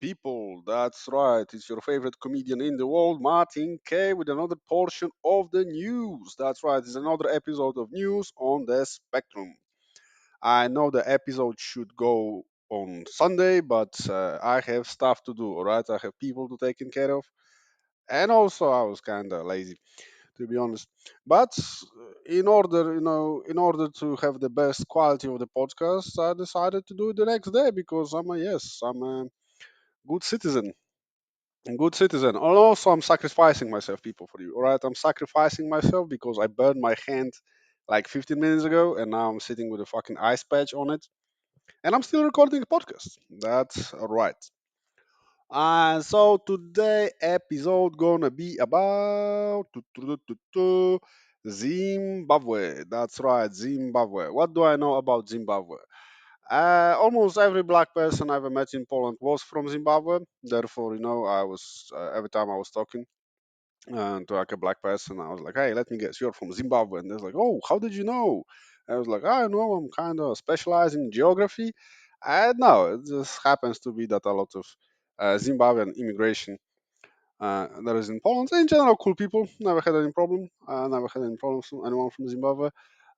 people. That's right. It's your favorite comedian in the world, Martin K, with another portion of the news. That's right. It's another episode of News on the Spectrum. I know the episode should go on Sunday, but I have stuff to do, all right? I have people to take care of. And also, I was kind of lazy, to be honest. But in order to have the best quality of the podcast, I decided to do it the next day because I'm a good citizen. A good citizen. And also, I'm sacrificing myself, people, for you. All right, I'm sacrificing myself because I burned my hand like 15 minutes ago, and now I'm sitting with a fucking ice patch on it, and I'm still recording a podcast. That's right. So today episode gonna be about Zimbabwe. That's right, Zimbabwe. What do I know about Zimbabwe? Almost every black person I ever met in Poland was from Zimbabwe. Therefore, I was every time I was talking to like a black person, I was like, "Hey, let me guess, you're from Zimbabwe." And they're like, "Oh, how did you know?" I was like, "I know, I'm kind of specialized in geography." And no, it just happens to be that a lot of Zimbabwean immigration that is in Poland. In general, cool people. Never had any problem. Never had any problems with anyone from Zimbabwe.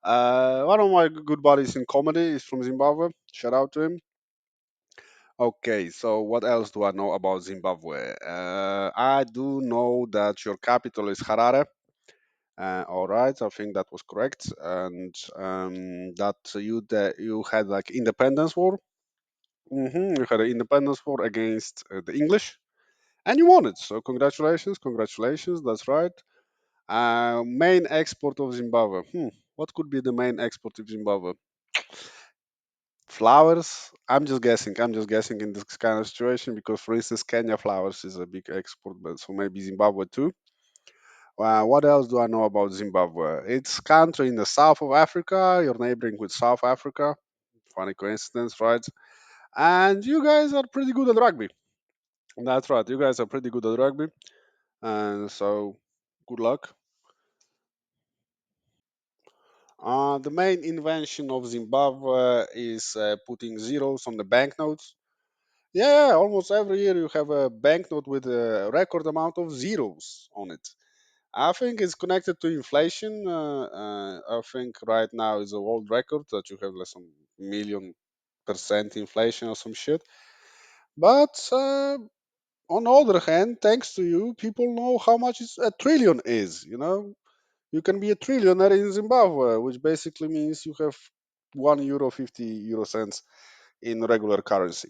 One of my good buddies in comedy is from Zimbabwe. Shout out to him. Okay, so what else do I know about Zimbabwe? I do know that your capital is Harare. All right, I think that was correct, and that you had like independence war. You had an independence war against the English, and you won it. So congratulations, congratulations. That's right. Main export of Zimbabwe. What could be the main export of Zimbabwe? Flowers. I'm just guessing in this kind of situation because, for instance, Kenya flowers is a big export, but so maybe Zimbabwe too. What else do I know about Zimbabwe? It's country in the south of Africa. You're neighboring with South Africa. Funny coincidence, right? And you guys are pretty good at rugby. That's right. You guys are pretty good at rugby, and so good luck. The main invention of Zimbabwe is putting zeros on the banknotes. Yeah, almost every year you have a banknote with a record amount of zeros on it. I think it's connected to inflation. I think right now is a world record that you have like some million% inflation or some shit. But on the other hand, thanks to you, people know how much a trillion is. You can be a trillionaire in Zimbabwe, which basically means you have €1 50 euro cents in regular currency.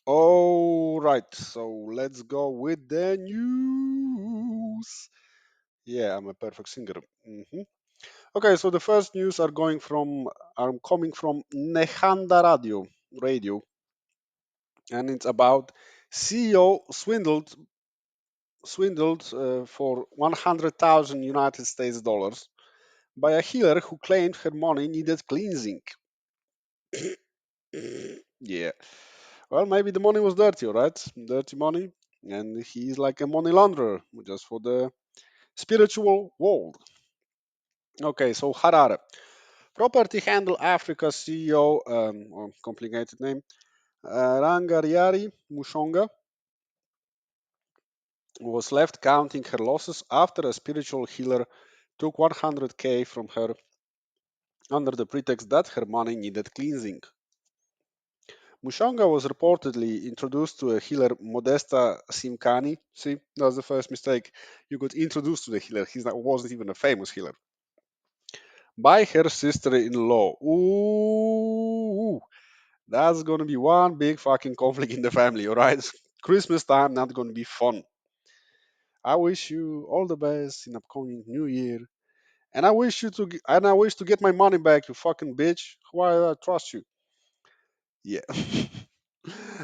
All right, so let's go with the news. Yeah, I'm a perfect singer. Okay, so the first news are coming from Nehanda Radio, and it's about CEO swindled for 100,000 United States dollars by a healer who claimed her money needed cleansing. Yeah. Well, maybe the money was dirty, all right? Dirty money. And he's like a money launderer, just for the spiritual world. Okay, so Harare. Property Handle Africa CEO, complicated name, Rangariari Mushonga, was left counting her losses after a spiritual healer took 100K from her under the pretext that her money needed cleansing. Mushonga was reportedly introduced to a healer, Modesta Simkani. See, that was the first mistake. You got introduced to the healer. He wasn't even a famous healer. By her sister-in-law. Ooh, that's gonna be one big fucking conflict in the family, alright? Christmas time not gonna be fun. I wish you all the best in upcoming New Year, and I wish to get my money back, you fucking bitch. Why I trust you? Yeah.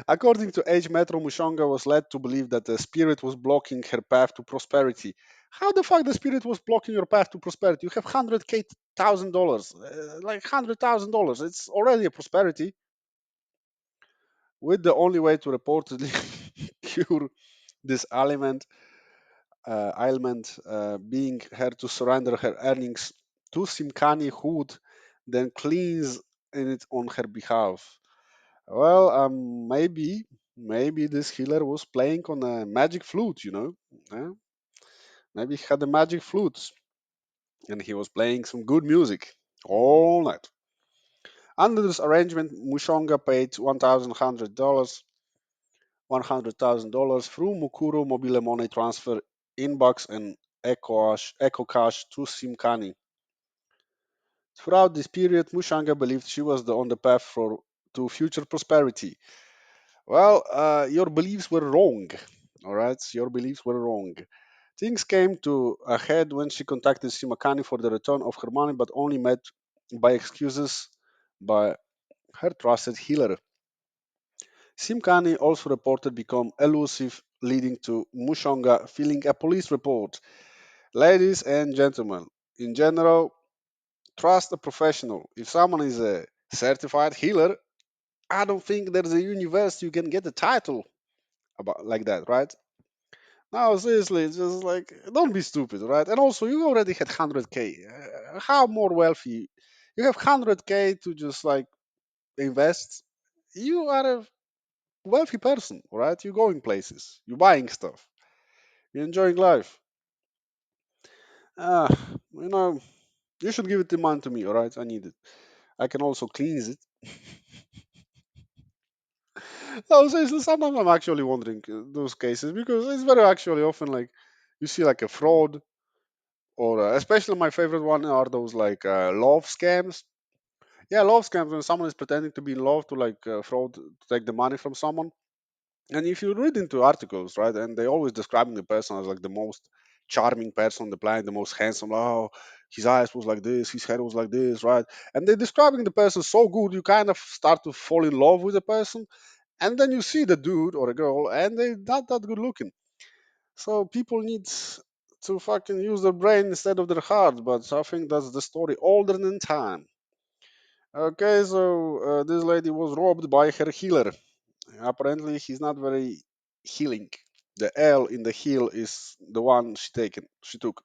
According to Age Metro, Mushonga was led to believe that the spirit was blocking her path to prosperity. How the fuck the spirit was blocking your path to prosperity? You have $100,000, like $100,000. It's already a prosperity. With the only way to reportedly cure this ailment being her to surrender her earnings to Simkani, who would then cleanse in it on her behalf. Well, maybe. Maybe this healer was playing on a magic flute, you know? Yeah? Maybe he had a magic flute and he was playing some good music all night. Under this arrangement, Mushonga paid $100,000 through Mukuru mobile money transfer inbox and Echo Cash to Simkani. Throughout this period, Mushanga believed she was on the path to future prosperity. Well, your beliefs were wrong. All right, your beliefs were wrong. Things came to a head when she contacted Simakani for the return of her money, but only met by excuses by her trusted healer. Simkani also reported become elusive, leading to Mushonga filing a police report. Ladies and gentlemen, in general, trust a professional. If someone is a certified healer, I don't think there's a universe you can get a title about like that, right? No, seriously, it's just like don't be stupid, right? And also, you already had 100K. How more wealthy? You have 100K to just like invest. You are a wealthy person, right? You're going places, you're buying stuff, you're enjoying life. Ah, you know, you should give it the money to me, all right? I need it. I can also cleanse it. No, seriously, sometimes I'm actually wondering those cases because it's very actually often like you see like a fraud or especially my favorite one are those like love scams. Yeah, love scams when someone is pretending to be in love to like fraud to take the money from someone. And if you read into articles, right, and they always describing the person as like the most charming person on the planet, the most handsome. Oh, his eyes was like this, his hair was like this, right? And they're describing the person so good, you kind of start to fall in love with the person. And then you see the dude or a girl, and they're not that good looking. So people need to fucking use their brain instead of their heart. But I think that's the story older than time. Okay, so this lady was robbed by her healer. Apparently, he's not very healing. The L in the heel is the one she took.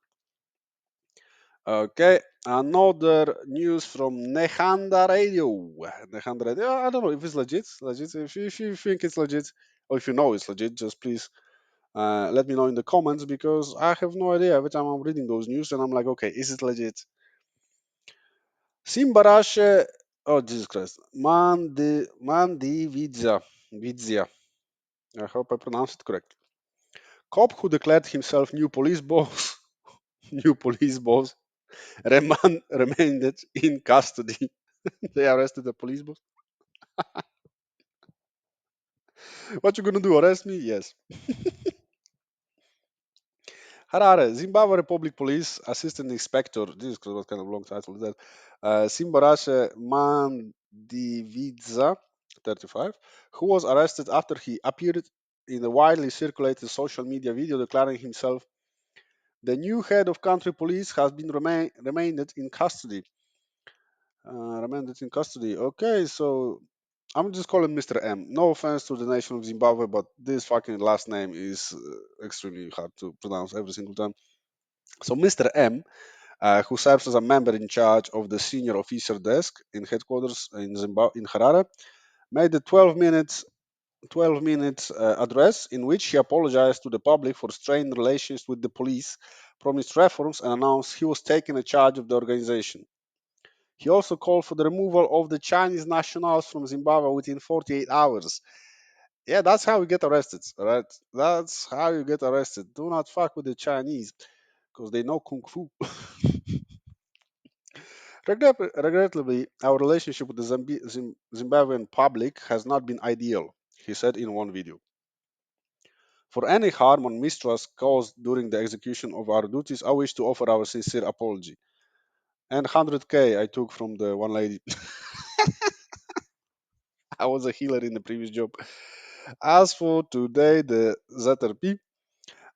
Okay, another news from Nehanda Radio. Nehanda Radio. I don't know if it's legit. Legit. If you think it's legit, or if you know it's legit, just please let me know in the comments because I have no idea. Every time I'm reading those news, and I'm like, okay, is it legit? Simbarashe. Oh Jesus Christ. Vidzia. I hope I pronounced it correctly. Cop who declared himself new police boss, new police boss, remained in custody. They arrested the police boss. What you gonna do? Arrest me? Yes. Harare, Zimbabwe Republic Police Assistant Inspector. Jesus Christ, what kind of long title is that? Simbarashe Mandividza, 35, who was arrested after he appeared in a widely circulated social media video declaring himself the new head of country police has been remained in custody. Remained in custody. Okay, so I'm just calling Mr. M. No offense to the nation of Zimbabwe, but this fucking last name is extremely hard to pronounce every single time. So Mr. M, who serves as a member in charge of the senior officer desk in headquarters in Zimbabwe in Harare, made a 12 minute address in which he apologized to the public for strained relations with the police, promised reforms, and announced he was taking a charge of the organization. He also called for the removal of the Chinese nationals from Zimbabwe within 48 hours. Yeah, that's how you get arrested, all right? That's how you get arrested. Do not fuck with the Chinese because they know kung fu. Regrettably, our relationship with the Zimbabwean public has not been ideal, he said in one video. For any harm and mistrust caused during the execution of our duties, I wish to offer our sincere apology. And 100K I took from the one lady. I was a healer in the previous job. As for today, the ZRP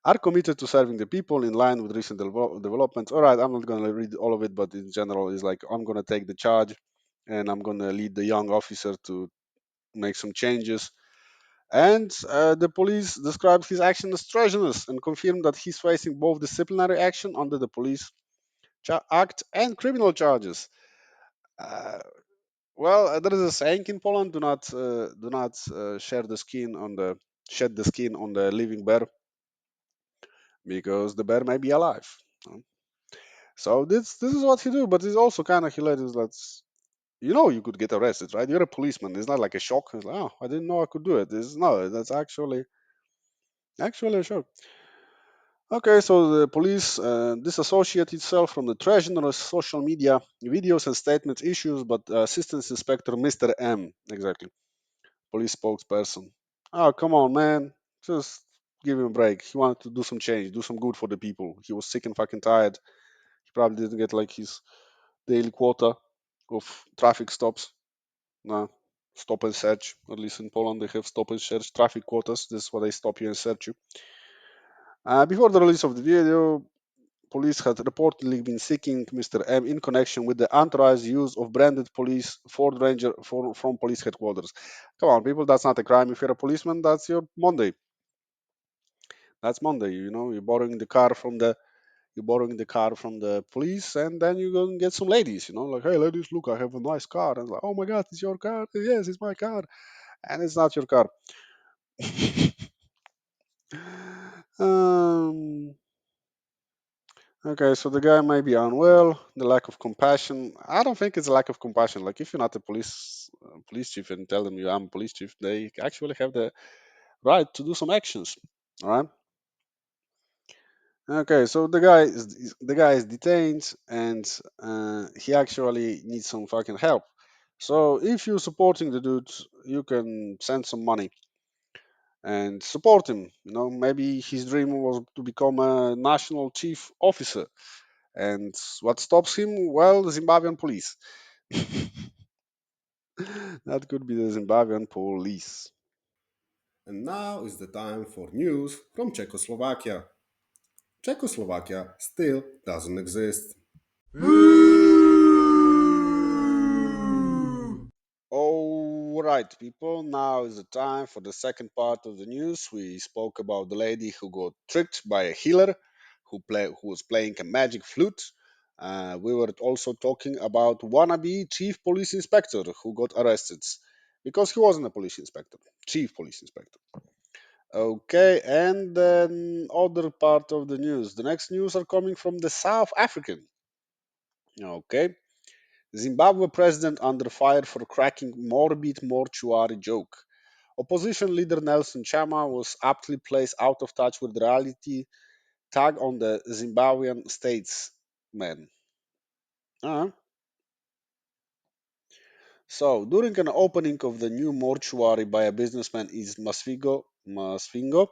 are committed to serving the people in line with recent developments. All right, I'm not going to read all of it, but in general, it's like I'm going to take the charge and I'm going to lead the young officer to make some changes. And the police described his action as treasonous and confirmed that he's facing both disciplinary action under the Police Act and criminal charges. Uh, Well, there is a saying in Poland: do not shed the skin on the living bear because the bear may be alive. No? So this is what he do, but it's also kind of hilarious. That's you could get arrested, right? You're a policeman. It's not like a shock. It's like, oh, I didn't know I could do it. No, that's actually a shock. Okay, so the police disassociate itself from the treasonous social media videos and statements issues, but Assistant Inspector Mr. M, exactly, police spokesperson. Oh, come on, man. Just give him a break. He wanted to do some change, do some good for the people. He was sick and fucking tired. He probably didn't get like his daily quota of traffic stops. No, stop and search. At least in Poland, they have stop and search traffic quotas. This is what they stop you and search you. Before the release of the video, police had reportedly been seeking Mr. M in connection with the unauthorized use of branded police Ford Ranger from police headquarters. Come on, people, that's not a crime. If you're a policeman, that's your Monday. That's Monday. You're borrowing the car from the police, and then you go and get some ladies. Like, hey, ladies, look, I have a nice car, and like, oh my God, it's your car. Yes, it's my car, and it's not your car. um, Okay, so the guy may be unwell. The lack of compassion. I don't think it's a lack of compassion. Like if you're not a police chief and tell them you I'm a police chief, they actually have the right to do some actions. All right. Okay, so the guy is detained and he actually needs some fucking help. So if you're supporting the dude, you can send some money and support him. Maybe his dream was to become a national chief officer. And what stops him? Well, the Zimbabwean police. That could be the Zimbabwean police. And now is the time for news from Czechoslovakia. Czechoslovakia still doesn't exist. All right, people. Now is the time for the second part of the news. We spoke about the lady who got tricked by a healer who was playing a magic flute. We were also talking about wannabe chief police inspector who got arrested because he wasn't a police inspector, chief police inspector. Okay, and then other part of the news. The next news are coming from the South African. Okay, Zimbabwe president under fire for cracking morbid mortuary joke. Opposition leader Nelson Chama was aptly placed out of touch with reality. Tag on the Zimbabwean statesman. Uh, so, during an opening of the new mortuary by a businessman in Masvingo,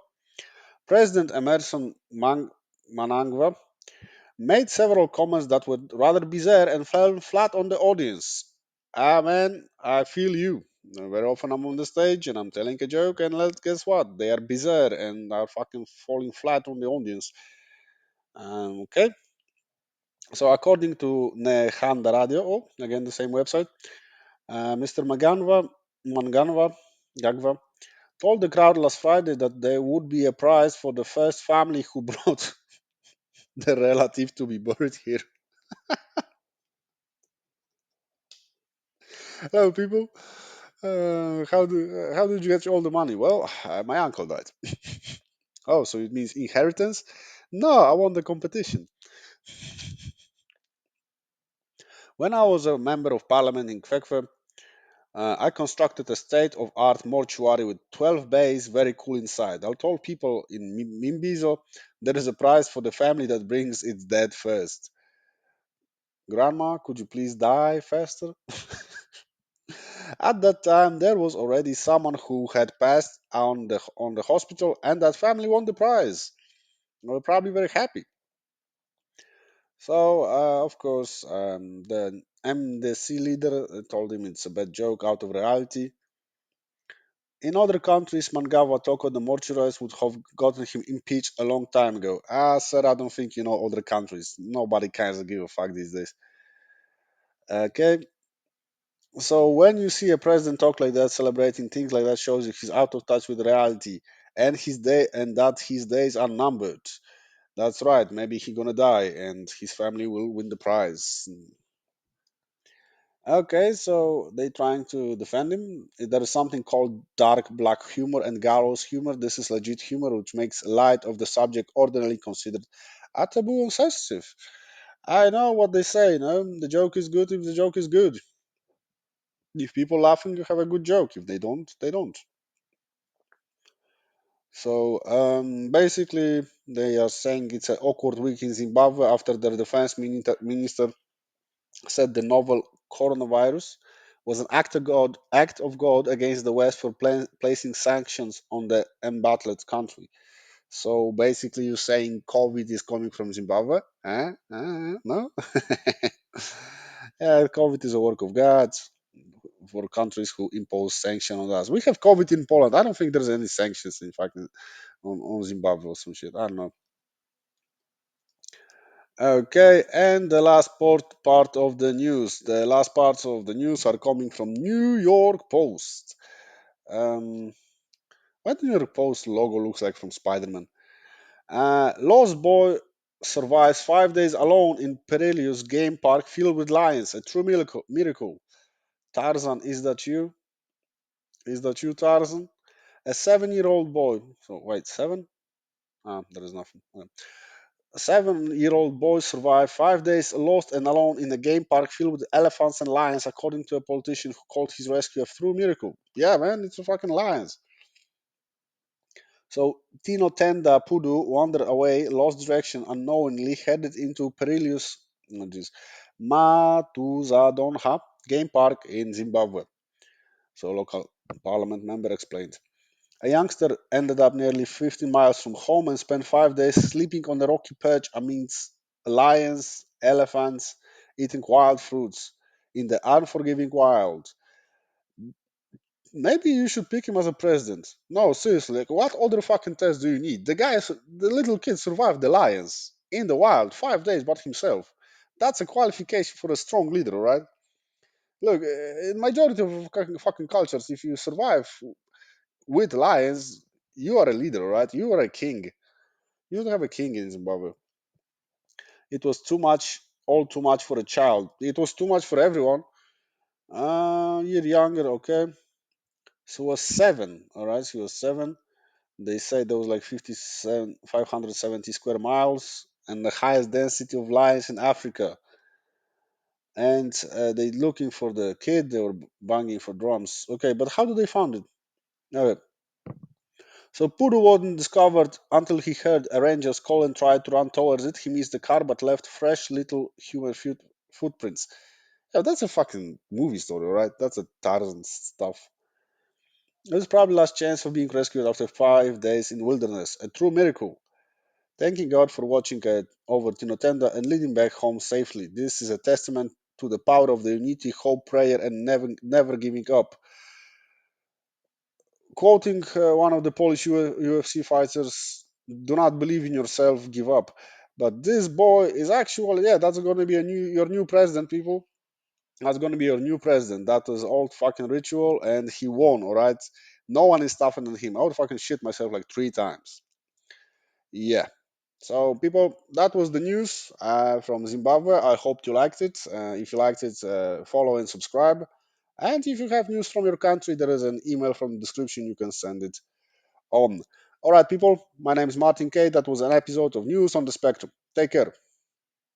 President Emerson Manangwa made several comments that were rather bizarre and fell flat on the audience. Ah, man, I feel you. Very often I'm on the stage and I'm telling a joke, and let's guess what? They are bizarre and are fucking falling flat on the audience. Okay, so according to Nehanda Radio, again the same website, Mr. Gagva told the crowd last Friday that there would be a prize for the first family who brought their relative to be buried here. Hello, people. How did you get all the money? Well, my uncle died. Oh, so it means inheritance? No, I won the competition. When I was a member of parliament in Kwekwe, I constructed a state-of-art mortuary with 12 bays, very cool inside. I told people in Mimbizo there is a prize for the family that brings its dead first. Grandma, could you please die faster? At that time, there was already someone who had passed on the hospital, and that family won the prize. They were probably very happy. So, of course, the MDC leader told him it's a bad joke out of reality. In other countries, Mangawa Toko, the mortuaries, would have gotten him impeached a long time ago. Ah, sir, I don't think you know other countries. Nobody cares to give a fuck these days. Okay, so when you see a president talk like that, celebrating things like that, shows you he's out of touch with reality, and that his days are numbered. That's right. Maybe he's gonna die, and his family will win the prize. Okay, so they trying to defend him. There is something called dark black humor and gallows humor. This is legit humor which makes light of the subject ordinarily considered a taboo and sensitive. I know what they say, the joke is good if the joke is good. If people laughing, you have a good joke. If they don't, they don't. So basically, they are saying it's an awkward week in Zimbabwe after their defense minister said the novel coronavirus was an act of God against the West for placing sanctions on the embattled country. So basically, you're saying COVID is coming from Zimbabwe? No? Yeah, COVID is a work of God for countries who impose sanctions on us. We have COVID in Poland. I don't think there's any sanctions, in fact, on Zimbabwe or some shit. I don't know. Okay, and the last part of the news. The last parts of the news are coming from New York Post. Um, what the New York Post logo looks like from Spider-Man. Lost boy survives 5 days alone in perilous game park filled with lions. A true miracle. Miracle. Tarzan, is that you? Is that you, Tarzan? A 7-year-old boy. So wait, seven? There is nothing. A 7-year-old boy survived 5 days lost and alone in a game park filled with elephants and lions, according to a politician who called his rescue a true miracle. Yeah, man, it's a fucking lions. So Tino Tenda Pudu wandered away, lost direction unknowingly, headed into perilous Matuzadonha game park in Zimbabwe. So local parliament member explained. A youngster ended up nearly 50 miles from home and spent 5 days sleeping on a rocky perch amidst lions, elephants, eating wild fruits in the unforgiving wild. Maybe you should pick him as a president. No, seriously, like, what other fucking test do you need? The little kid survived the lions in the wild 5 days by himself. That's a qualification for a strong leader, right? Look, in majority of fucking cultures, if you survive with lions, you are a leader, right? You are a king. You don't have a king in Zimbabwe. It was too much, all too much for a child. It was too much for everyone. Year younger, okay. So was 7, all right. She was 7. They say there was like 57, 570 square miles and the highest density of lions in Africa. And they looking for the kid. They were banging for drums. Okay, but how do they found it? Okay. So Puru wasn't discovered until he heard a ranger's call and tried to run towards it. He missed the car but left fresh little human footprints. Yeah, that's a fucking movie story, right? That's a Tarzan stuff. It was probably last chance of being rescued after 5 days in wilderness. A true miracle. Thanking God for watching it over Tinotenda and leading back home safely. This is a testament to the power of the unity, hope, prayer, and never giving up. Quoting one of the Polish UFC fighters, "Do not believe in yourself, give up." But this boy is actually, yeah, that's going to be your new president, people. That's going to be your new president. That was old fucking ritual, and he won. All right, no one is tougher than him. I would fucking shit myself like 3 times. Yeah. So, people, that was the news from Zimbabwe. I hope you liked it. If you liked it, follow and subscribe. And if you have news from your country, there is an email from the description. You can send it on. All right, people. My name is Martin K. That was an episode of News on the Spectrum. Take care.